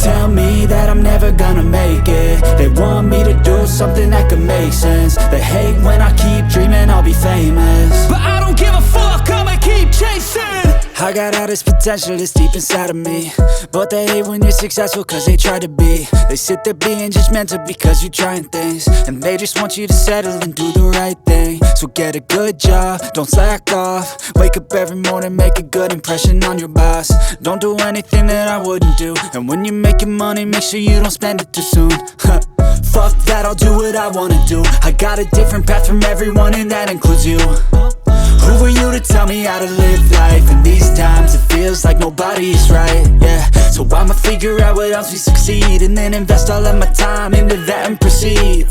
tell me that I'm never gonna make it. They want me to do something that could make sense. They hate when I keep dreaming I'll be famous, but I don't give a fuck, I'ma keep chasing. I got all this potential that's deep inside of me, but they hate when you're successful cause they try to be. They sit there being judgmental because you're trying things, and they just want you to settle and do the right thing. So get a good job, don't slack off. Wake up every morning, make a good impression on your boss. Don't do anything that I wouldn't do, and when you're making money, make sure you don't spend it too soon. Fuck that, I'll do what I wanna do. I got a different path from everyone, and that includes you. Who are you to tell me how to live life? In these times it feels like nobody is right, yeah. So I'ma figure out what else we succeed, and then invest all of my time into that and proceed.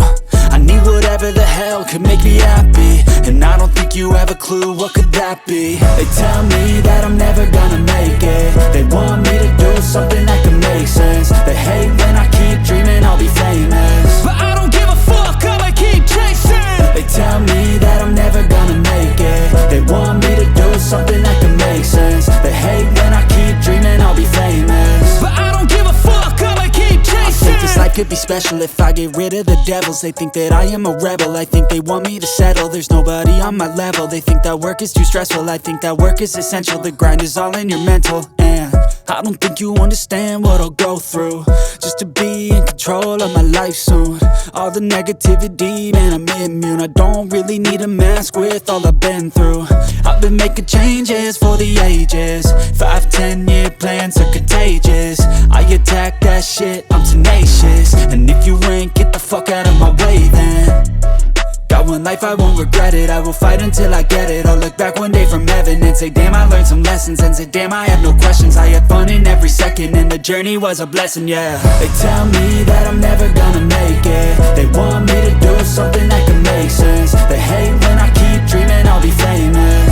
I need whatever the hell could make me happy, and I don't think you have a clue what could that be. They tell me that I'm never gonna make it. They want me to do something that could make sense. They hate when I keep dreaming I'll be famous, but I don't give a fuck, I'ma keep chasing. They tell me that I'm never gonna make it. They want me to do something that can make sense. They hate when I keep dreaming I'll be famous, but I don't give a fuck, I'ma keep chasing. I think this life could be special if I get rid of the devils. They think that I am a rebel, I think they want me to settle. There's nobody on my level. They think that work is too stressful, I think that work is essential. The grind is all in your mental, and I don't think you understand what I'll go through just to be in control of my life soon. All the negativity, man, I'm immune. I don't really need a mask with all I've been through. I've been making changes for the ages. 5-10 year plans are contagious. I attack that shit, I'm tenacious. And if you ain't, get the fuck out of my way then. Got one life, I won't regret it. I will fight until I get it. I'll look back one day from heaven and say, damn, I learned some lessons. And say, damn, I had no questions. I had fun in every second, and the journey was a blessing, yeah. They tell me that I'm never gonna make it. They want me to do something that can make sense. They hate when I keep dreaming I'll be famous,